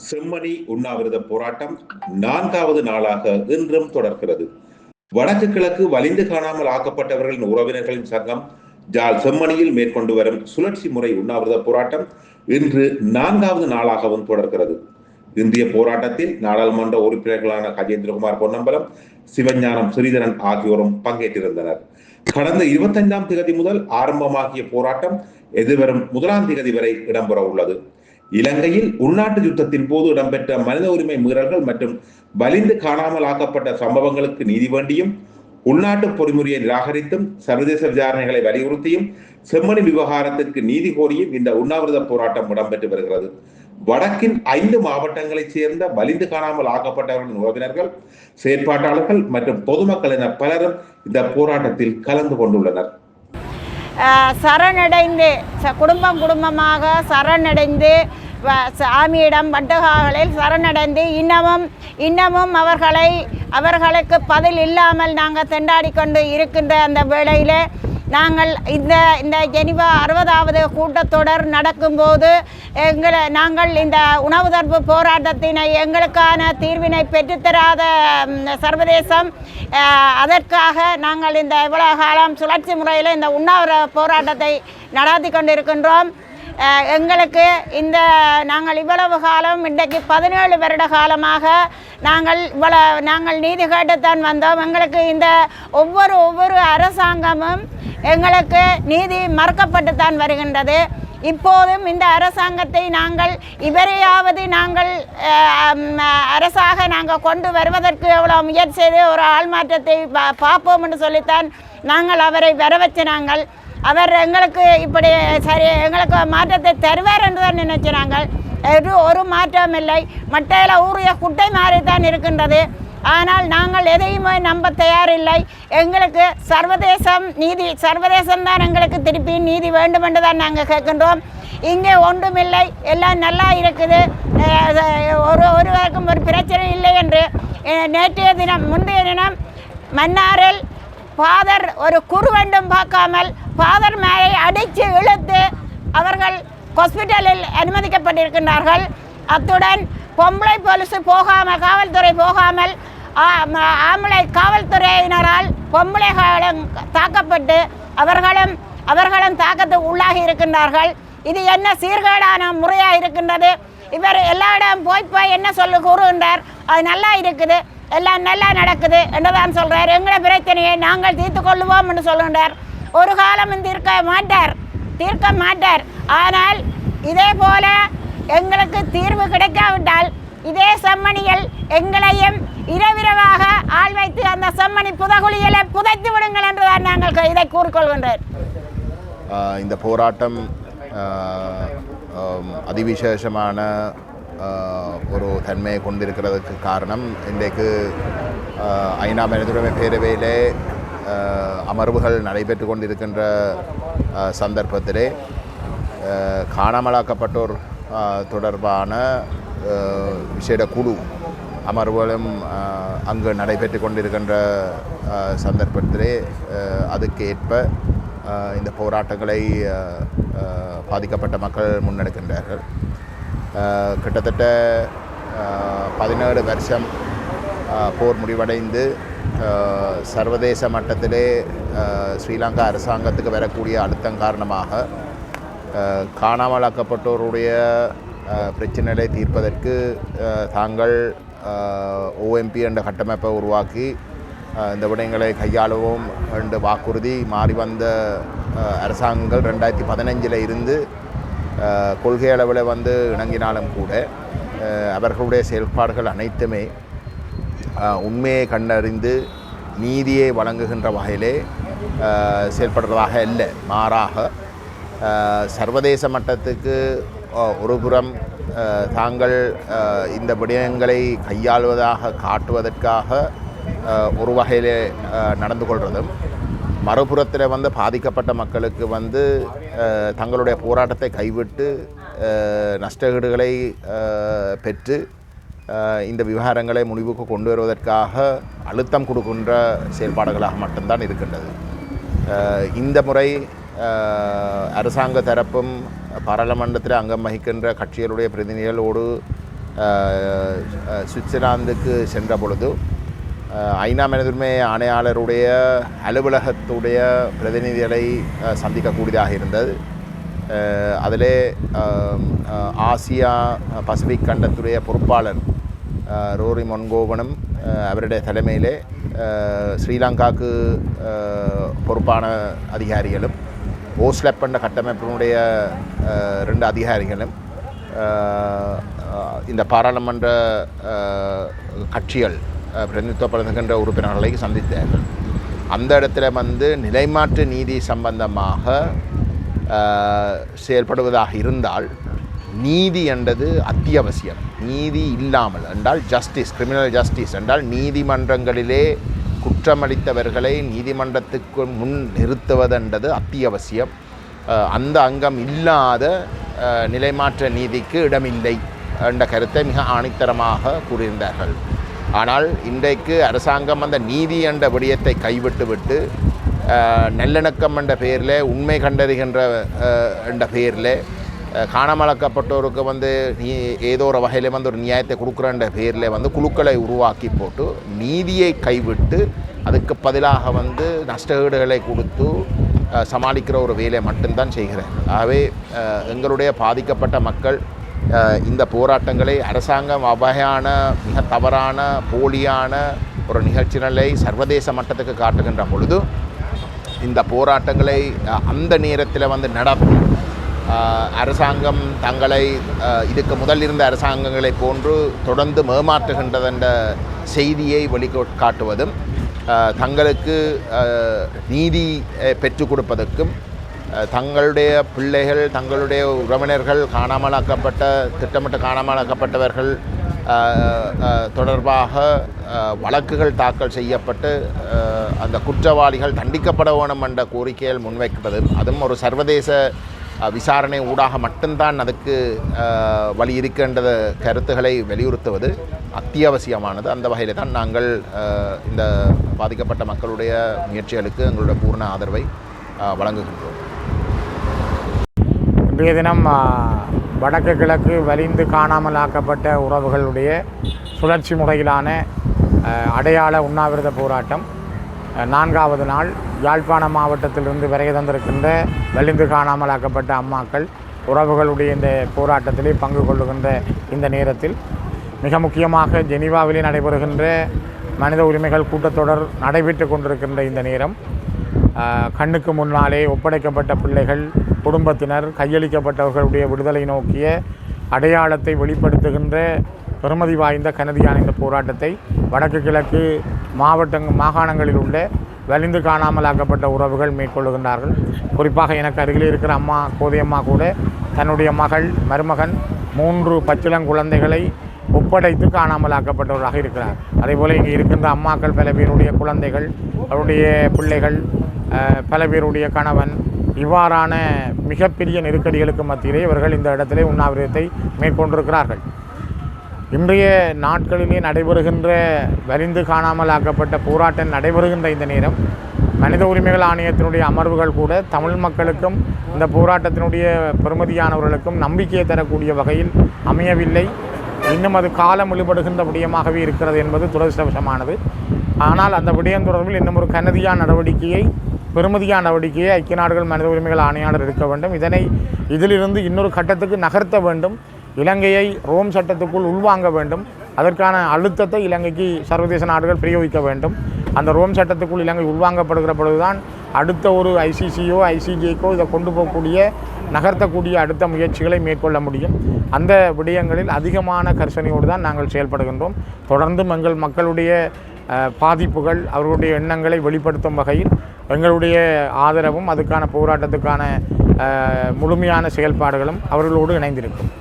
செம்மணி உண்ணாவிரத போராட்டம் 4வது நாளாக இன்றும் தொடர்கிறது. வடக்கு கிழக்கு வலிந்து காணாமல் ஆக்கப்பட்டவர்களின் உறவினர்களின் சங்கம் ஜாழ் செம்மணியில் மேற்கொண்டு வரும் சுழற்சி முறை உண்ணாவிரத போராட்டம் இன்று 4வது நாளாகவும் தொடர்கிறது. இந்திய போராட்டத்தில் நாடாளுமன்ற உறுப்பினர்களான கஜேந்திரகுமார் பொன்னம்பலம், சிவஞானம் ஸ்ரீதரன் ஆகியோரும் பங்கேற்றிருந்தனர். கடந்த 25ஆம் தேதி முதல் ஆரம்பமாகிய போராட்டம் எதிர்வரும் 1ஆம் தேதி வரை இடம்பெற உள்ளது. இலங்கையில் உள்நாட்டு யுத்தத்தின் போது இடம்பெற்ற மனித உரிமை மீறல்கள் மற்றும் வலிந்து காணாமல் ஆக்கப்பட்ட சம்பவங்களுக்கு நீதி வேண்டியும், உள்நாட்டு பொறிமுறையை நிராகரித்தும், சர்வதேச விசாரணைகளை வலியுறுத்தியும், செம்மணி விவகாரத்திற்கு நீதி கோரியும் இந்த உண்ணாவிரத போராட்டம் இடம்பெற்று வருகிறது. வடக்கின் 5 மாவட்டங்களைச் சேர்ந்த வலிந்து காணாமல் ஆக்கப்பட்டவர்களின் உறவினர்கள், செயற்பாட்டாளர்கள் மற்றும் பொதுமக்கள் என பலரும் இந்த போராட்டத்தில் கலந்து கொண்டுள்ளனர். சரணடைந்து குடும்பமாக சரணடைந்து சாமியிடம் பட்டுகாகளில் சரணடைந்து இன்னமும் அவர்களுக்கு பதில் இல்லாமல் நாங்கள் திண்டாடி கொண்டு இருக்கின்ற அந்த வேளையில் நாங்கள் இந்த ஜெனிவா 60வது கூட்டத்தொடர் நடக்கும்போது நாங்கள் இந்த உணவு தடுப்பு போராட்டத்தினை எங்களுக்கான தீர்வினை பெற்றுத்தராத சர்வதேசம் அதற்காக நாங்கள் இந்த இவ்வளவு காலம் சுழற்சி முறையில் இந்த உண்ணாவிரத போராட்டத்தை நடத்தி கொண்டிருக்கின்றோம். எங்களுக்கு நாங்கள் இவ்வளவு காலம் இன்றைக்கு 17 வருட காலமாக நாங்கள் நீதி கேட்டுத்தான் வந்தோம். எங்களுக்கு இந்த ஒவ்வொரு அரசாங்கமும் எங்களுக்கு நீதி மறுக்கப்பட்டுத்தான் வருகின்றது. இப்போதும் இந்த அரசாங்கத்தை இவரையாவது அரசாக நாங்கள் கொண்டு வருவதற்கு எவ்வளோ முயற்சி செய்து ஒரு ஆள் மாற்றத்தை பார்ப்போம் என்று சொல்லித்தான் நாங்கள் அவரை வரவச்சினாங்கள். அவர் எங்களுக்கு இப்படி சரி எங்களுக்கு மாற்றத்தை தருவார் என்று தான் நினைச்சினாங்கள். ஒரு மாற்றம் இல்லை. மட்டையில் ஊறிய குட்டை மாறித்தான் இருக்கின்றது. ஆனால் நாங்கள் எதையுமே நம்ப தயாரில்லை. எங்களுக்கு சர்வதேசம் தான் எங்களுக்கு திருப்பி நீதி வேண்டும் என்று தான் நாங்கள் கேட்கின்றோம். இங்கே ஒன்றுமில்லை, எல்லாம் நல்லா இருக்குது, ஒருவருக்கும் ஒரு பிரச்சனை இல்லை என்று முந்தைய தினம் மன்னாரில் ஃபாதர் ஒரு குறுவண்டும் பார்க்காமல் ஃபாதர் மேலே அடித்து இழுத்து அவர்கள் ஹாஸ்பிட்டலில் அனுமதிக்கப்பட்டிருக்கின்றார்கள். அத்துடன் பொம்பளை போலீஸ் போகாமல், காவல்துறை போகாமல் ஆம்பளை காவல்துறையினரால் பொம்பளைகளும் தாக்கப்பட்டு அவர்களும் தாக்கத்துக்கு உள்ளாகி இருக்கின்றார்கள். இது என்ன சீர்கேடான முறையாக இருக்கின்றது? இவர் எல்லா இடம் போய் என்ன கூறுகின்றார், அது நல்லா இருக்குது, எல்லாம் நல்லா நடக்குது என்றுதான் சொல்கிறார். எங்களை பிரச்சனையை நாங்கள் தீர்த்து கொள்ளுவோம் என்று சொல்கின்றார். ஒரு காலம் தீர்க்க மாட்டார். ஆனால் இதே போல எங்களுக்கு தீர்வு கிடைக்காவிட்டால் இதே செம்மணியில் எங்களையும் இரவிரவாக ஆள் வைத்து அந்த செம்மணி புதகுழிகளை புதைத்து விடுங்கள் என்றுதான் நாங்கள் இதை கூறிக்கொள்கின்றோம். இந்த போராட்டம் அதிவிசேஷமான ஒரு தன்மையை கொண்டிருக்கிறதுக்கு காரணம், இன்றைக்கு ஐநா மனிதுரிமை பேரவையிலே அமர்வுகள் நடைபெற்று கொண்டிருக்கின்ற சந்தர்ப்பத்திலே காணாமலாக்கப்பட்டோர் தொடர்பான விசேட குழு அமர்வுகளும் அங்கு நடைபெற்று கொண்டிருக்கின்ற சந்தர்ப்பத்திலே அதுக்கு ஏற்ப இந்த போராட்டங்களை பாதிக்கப்பட்ட மக்கள் முன்னெடுக்கின்றார்கள். கிட்டத்தட்ட 17 வருஷம் போர் முடிவடைந்து சர்வதேச மட்டத்திலே ஸ்ரீலங்கா அரசாங்கத்துக்கு வரக்கூடிய அழுத்தம் காரணமாக காணாமலாக்கப்பட்டோருடைய பிரச்சனைகளை தீர்ப்பதற்கு தாங்கள் OMP என்ற கட்டமைப்பை உருவாக்கி இந்த விடயங்களை கையாளுவோம் என்ற வாக்குறுதி மாறி வந்த அரசாங்கங்கள் 2015 இருந்து கொள்கை அளவில் இணங்கினாலும் கூட அவர்களுடைய செயல்பாடுகள் அனைத்துமே உண்மையை கண்டறிந்து நீதியை வழங்குகின்ற வகையிலே செயல்படுறதாக இல்லை. மாறாக சர்வதேச மட்டத்துக்கு ஒருபுறம் தாங்கள் இந்த விடயங்களை கையாளுவதாக காட்டுவதற்காக ஒரு வகையிலே நடந்து கொள்வதும், மறுபுறத்தில் பாதிக்கப்பட்ட மக்களுக்கு தங்களுடைய போராட்டத்தை கைவிட்டு நஷ்டஈடுகளை பெற்று இந்த விவகாரங்களை முடிவுக்கு கொண்டு வருவதற்காக அழுத்தம் கொடுக்கின்ற செயல்பாடுகளாக மட்டும்தான் இருக்கின்றது. இந்த முறை அரசாங்க தரப்பும் பாராளுமன்றத்தில் அங்கம் வகிக்கின்ற கட்சிகளுடைய பிரதிநிதிகளோடு சுவிட்சர்லாந்துக்கு சென்ற பொழுது ஐநா மனித உரிமை ஆணையாளருடைய அலுவலகத்துடைய பிரதிநிதிகளை சந்திக்கக்கூடியதாக இருந்தது. அதிலே ஆசியா பசிபிக் கண்டத்துடைய பொறுப்பாளர் ரோரி மொன்கோவனும் அவருடைய தலைமையிலே ஸ்ரீலங்காவுக்கு பொறுப்பான அதிகாரிகளும் ஓஸ்லெப் என்ற கட்டமைப்பினுடைய 2 அதிகாரிகளும் இந்த பாராளுமன்ற கட்சிகள் பிரதிநிதித்துவப்படுத்துகின்ற உறுப்பினர்களை சந்தித்தார்கள். அந்த இடத்துல நிலைமாற்று நீதி சம்பந்தமாக செயல்படுவதாக இருந்தால் நீதி என்றது அத்தியாவசியம். நீதி இல்லாமல் என்றால் ஜஸ்டிஸ், கிரிமினல் ஜஸ்டிஸ் என்றால் நீதிமன்றங்களிலே குற்றமளித்தவர்களை நீதிமன்றத்துக்கு முன் நிறுத்துவதென்றது அத்தியாவசியம். அந்த அங்கம் இல்லாத நிலைமாற்ற நீதிக்கு இடமில்லை என்ற கருத்தை மிக ஆணித்தரமாக கூறியிருந்தார்கள். ஆனால் இன்றைக்கு அரசாங்கம் அந்த நீதி என்ற விடயத்தை கைவிட்டுவிட்டு நல்லிணக்கம் என்ற பெயரில் உண்மை கண்டறிகின்ற என்ற பெயரில் காணாமலாக்கப்பட்டோருக்கு ஏதோ ஒரு வகையில் ஒரு நியாயத்தை கொடுக்குறன்ற பேரில் குழுக்களை உருவாக்கி போட்டு நீதியை கைவிட்டு அதுக்கு பதிலாக நஷ்டஈடுகளை கொடுத்து சமாளிக்கிற ஒரு வேலையை மட்டும்தான் செய்கிறேன். ஆகவே எங்களுடைய பாதிக்கப்பட்ட மக்கள் இந்த போராட்டங்களை அரசாங்கம் வகையான மிக தவறான போலியான ஒரு நிகழ்ச்சிகளை சர்வதேச மட்டத்துக்கு காட்டுகின்ற பொழுது இந்த போராட்டங்களை அந்த நேரத்தில் நடத்தி அரசாங்கம் தங்களை இதுக்கு முதல் இருந்த அரசாங்கங்களை போன்று தொடர்ந்து மேமாற்றுகின்றதென்ற செய்தியை வெளிக்காட்டுவதும் தங்களுக்கு நீதி பெற்றுக் கொடுப்பதற்கும் தங்களுடைய பிள்ளைகள் தங்களுடைய உறவினர்கள் திட்டமிட்டு காணாமலாக்கப்பட்டவர்கள் தொடர்பாக வழக்குகள் தாக்கல் செய்யப்பட்டு அந்த குற்றவாளிகள் தண்டிக்கப்பட வேண்டும் என்ற கோரிக்கைகள் முன்வைப்பதும் அதுவும் ஒரு சர்வதேச விசாரணை ஊடாக மட்டும்தான் அதுக்கு வழி இருக்கின்ற கருத்துக்களை வலியுறுத்துவது அத்தியாவசியமானது. அந்த வகையில் தான் நாங்கள் இந்த பாதிக்கப்பட்ட மக்களுடைய முயற்சிகளுக்கு எங்களுடைய பூர்ண ஆதரவை வழங்குகின்றோம். இன்றைய தினம் வடக்கு கிழக்கு வலிந்து காணாமல் ஆக்கப்பட்ட உறவுகளுடைய சுழற்சி முறையிலான அடையாள உண்ணாவிரத போராட்டம் 4வது நாள் யாழ்ப்பாண மாவட்டத்திலிருந்து வருகை தந்திருக்கின்ற வலிந்து காணாமலாக்கப்பட்ட அம்மாக்கள் உறவுகளுடைய இந்த போராட்டத்திலே பங்கு கொள்ளுகின்ற இந்த நேரத்தில் மிக முக்கியமாக ஜெனீவாவிலே நடைபெறுகின்ற மனித உரிமைகள் கூட்டத்தொடர் நடைபெற்று கொண்டிருக்கின்ற இந்த நேரம் கண்ணுக்கு முன்னாலே ஒப்படைக்கப்பட்ட பிள்ளைகள் குடும்பத்தினர் கையளிக்கப்பட்டவர்களுடைய விடுதலை நோக்கிய அடையாளத்தை வெளிப்படுத்துகின்ற பெருமதி வாய்ந்த கனதியான இந்த போராட்டத்தை வடக்கு கிழக்கு மாகாணங்களில் உள்ள வலிந்து காணாமலாக்கப்பட்ட உறவுகள் மேற்கொள்ளுகின்றார்கள். குறிப்பாக எனக்கு அருகில் இருக்கிற அம்மா கோதையம்மா கூட தன்னுடைய மருமகன் 3 பச்சிளங்குழந்தைகளை ஒப்படைத்து காணாமலாக்கப்பட்டவர்களாக இருக்கிறார். அதேபோல் இங்கே இருக்கின்ற அம்மாக்கள் பல பேருடைய குழந்தைகள், அவருடைய பிள்ளைகள், பல பேருடைய கணவன், இவ்வாறான மிகப்பெரிய நெருக்கடிகளுக்கு மத்தியிலே இவர்கள் இந்த இடத்திலே உண்ணாவிரதத்தை மேற்கொண்டிருக்கிறார்கள். இன்றைய நாட்களிலே நடைபெறுகின்ற வலிந்து காணாமலாக்கப்பட்ட போராட்டம் நடைபெறுகின்ற இந்த நேரம் மனித உரிமைகள் ஆணையத்தினுடைய அமர்வுகள் கூட தமிழ் மக்களுக்கும் இந்த போராட்டத்தினுடைய பெருமதியானவர்களுக்கும் நம்பிக்கையை தரக்கூடிய வகையில் அமையவில்லை. இன்னும் அது காலம் இழுபடுகின்ற விடயமாகவே இருக்கிறது என்பது துரதிர்ஷ்டவசமானது. ஆனால் அந்த விடயம் தொடர்பில் இன்னும் ஒரு கனதியான நடவடிக்கையை, பெருமதியான நடவடிக்கையை ஐக்கிய நாடுகள் மனித உரிமைகள் ஆணையாளர் எடுக்க வேண்டும். இதிலிருந்து இன்னொரு கட்டத்துக்கு நகர்த்த வேண்டும். இலங்கையை ரோம் சட்டத்துக்குள் உள்வாங்க வேண்டும். அதற்கான அழுத்தத்தை இலங்கைக்கு சர்வதேச நாடுகள் பிரயோகிக்க வேண்டும். அந்த ரோம் சட்டத்துக்குள் இலங்கை உள்வாங்கப்படுகிற பொழுதுதான் அடுத்த ஒரு ICCயோ ICJக்கோ இதை கொண்டு போகக்கூடிய நகர்த்தக்கூடிய அடுத்த முயற்சிகளை மேற்கொள்ள முடியும். அந்த விடயங்களில் அதிகமான கர்சனையோடு தான் நாங்கள் செயல்படுகின்றோம். தொடர்ந்தும் எங்கள் மக்களுடைய பாதிப்புகள், அவர்களுடைய எண்ணங்களை வெளிப்படுத்தும் வகையில் எங்களுடைய ஆதரவும் அதுக்கான போராட்டத்துக்கான முழுமையான செயல்பாடுகளும் அவர்களோடு இணைந்திருக்கும்.